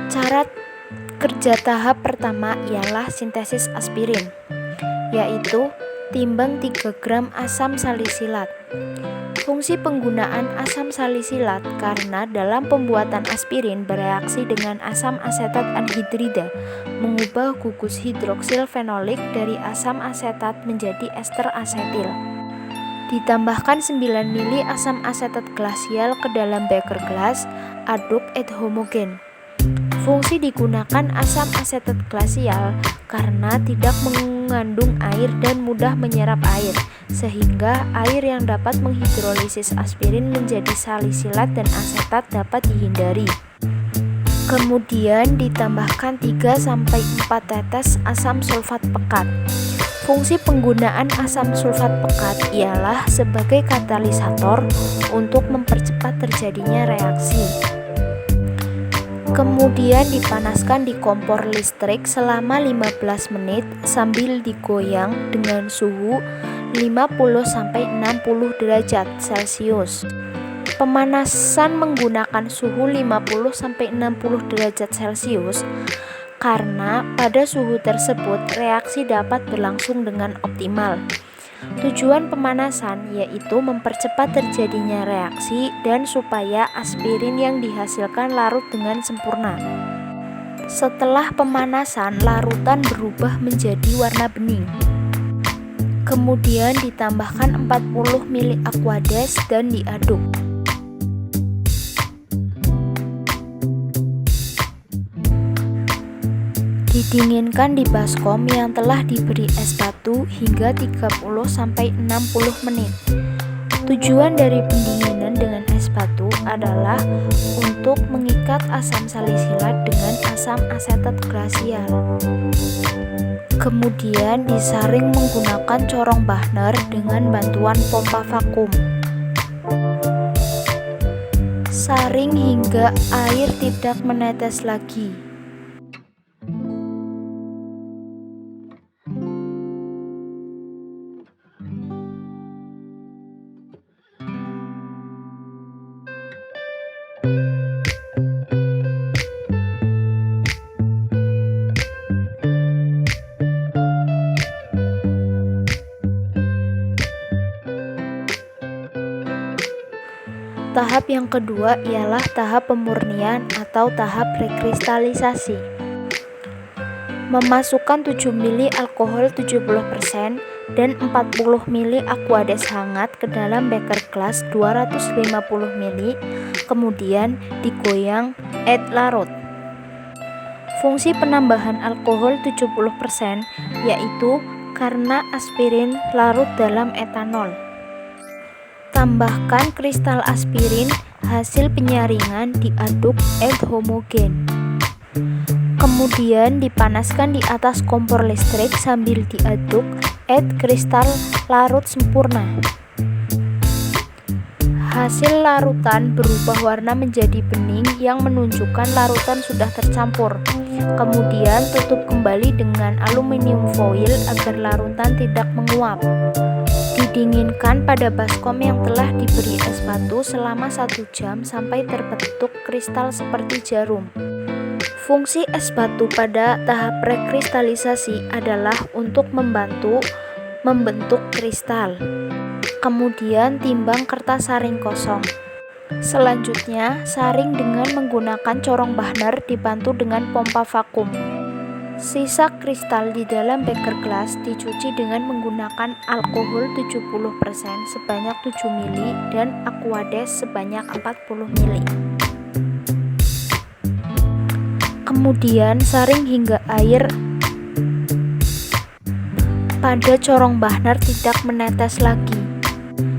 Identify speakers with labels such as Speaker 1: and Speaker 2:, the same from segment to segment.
Speaker 1: Cara kerja tahap pertama ialah sintesis aspirin, yaitu timbang 3 gram asam salisilat. Fungsi penggunaan asam salisilat karena dalam pembuatan aspirin bereaksi dengan asam asetat anhidrida mengubah gugus hidroksil fenolik dari asam asetat menjadi ester asetil. Ditambahkan 9 mili asam asetat glasial ke dalam beker gelas, aduk et homogen. Fungsi digunakan asam asetat glasial karena tidak mengandung air dan mudah menyerap air, sehingga air yang dapat menghidrolisis aspirin menjadi salisilat dan asetat dapat dihindari. Kemudian ditambahkan 3-4 tetes asam sulfat pekat. Fungsi penggunaan asam sulfat pekat ialah sebagai katalisator untuk mempercepat terjadinya reaksi. Kemudian dipanaskan di kompor listrik selama 15 menit sambil digoyang dengan suhu 50-60 derajat Celcius. Pemanasan menggunakan suhu 50-60 derajat Celcius karena pada suhu tersebut reaksi dapat berlangsung dengan optimal. Tujuan pemanasan yaitu mempercepat terjadinya reaksi dan supaya aspirin yang dihasilkan larut dengan sempurna. Setelah pemanasan, larutan berubah menjadi warna bening. Kemudian ditambahkan 40 ml Aquades dan diaduk. Didinginkan di baskom yang telah diberi es batu hingga 30-60 menit. Tujuan dari pendinginan dengan es batu adalah untuk mengikat asam salisilat dengan asam asetat glasial. Kemudian disaring menggunakan corong Bachner dengan bantuan pompa vakum. Saring hingga air tidak menetes lagi. Tahap yang kedua ialah tahap pemurnian atau tahap rekristalisasi. Memasukkan 7 ml alkohol 70% dan 40 ml Aquades hangat ke dalam beker gelas 250 ml, kemudian digoyang et larut. Fungsi penambahan alkohol 70% yaitu karena aspirin larut dalam etanol. Tambahkan kristal aspirin hasil penyaringan diaduk et homogen. Kemudian dipanaskan di atas kompor listrik sambil diaduk et kristal larut sempurna. Hasil larutan berubah warna menjadi bening yang menunjukkan larutan sudah tercampur. Kemudian tutup kembali dengan aluminium foil agar larutan tidak menguap. Didinginkan pada baskom yang telah diberi es batu selama 1 jam sampai terbentuk kristal seperti jarum. Fungsi es batu pada tahap rekristalisasi adalah untuk membantu membentuk kristal. Kemudian timbang kertas saring kosong. Selanjutnya, saring dengan menggunakan corong Bachner dibantu dengan pompa vakum. Sisa kristal di dalam beker gelas dicuci dengan menggunakan alkohol 70% sebanyak 7 ml dan Aquades sebanyak 40 ml. Kemudian saring hingga air pada corong Bachner tidak menetes lagi.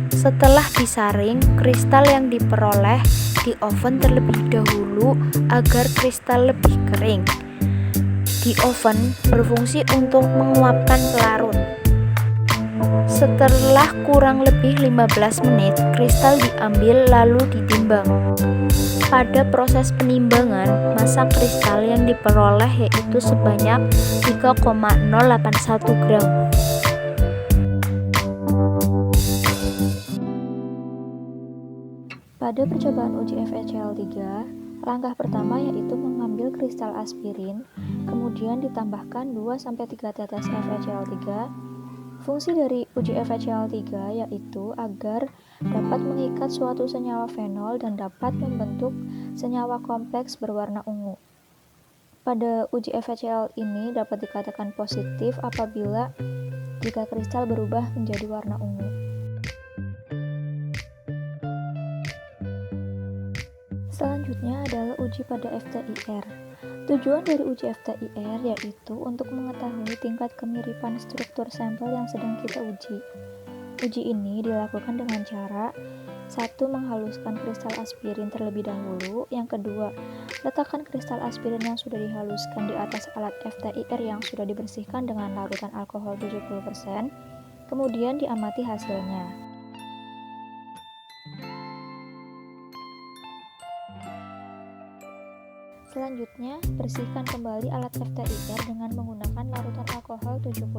Speaker 1: Setelah disaring, kristal yang diperoleh di oven terlebih dahulu agar kristal lebih kering. Di oven berfungsi untuk menguapkan pelarut. Setelah kurang lebih 15 menit, kristal diambil lalu ditimbang. Pada proses penimbangan, massa kristal yang diperoleh yaitu sebanyak 3,081 gram. Pada percobaan uji FeCl3,
Speaker 2: Langkah pertama yaitu mengambil kristal aspirin, kemudian ditambahkan 2-3 tetes FeCl3. Fungsi dari uji FeCl3 yaitu agar dapat mengikat suatu senyawa fenol dan dapat membentuk senyawa kompleks berwarna ungu. Pada uji FeCl ini dapat dikatakan positif apabila jika kristal berubah menjadi warna ungu. Selanjutnya adalah uji pada FTIR. Tujuan dari uji FTIR yaitu untuk mengetahui tingkat kemiripan struktur sampel yang sedang kita uji. Uji ini dilakukan dengan cara 1. Menghaluskan kristal aspirin terlebih dahulu. Yang kedua, letakkan kristal aspirin yang sudah dihaluskan di atas alat FTIR yang sudah dibersihkan dengan larutan alkohol 70%. Kemudian diamati hasilnya. Selanjutnya, bersihkan kembali alat FTIR dengan menggunakan larutan alkohol 70%.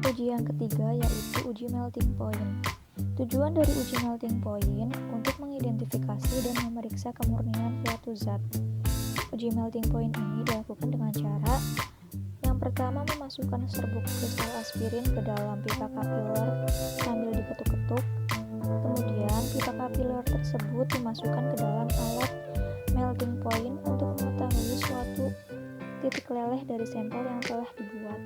Speaker 2: Uji yang ketiga yaitu uji melting point. Tujuan dari uji melting point untuk mengidentifikasi dan memeriksa kemurnian suatu zat. Uji melting point ini dilakukan dengan cara yang pertama memasukkan serbuk kristal aspirin ke dalam pipa kapiler sambil diketuk-ketuk. Kemudian pipa kapiler tersebut dimasukkan ke dalam alat melting point untuk mengetahui suatu titik leleh dari sampel yang telah dibuat.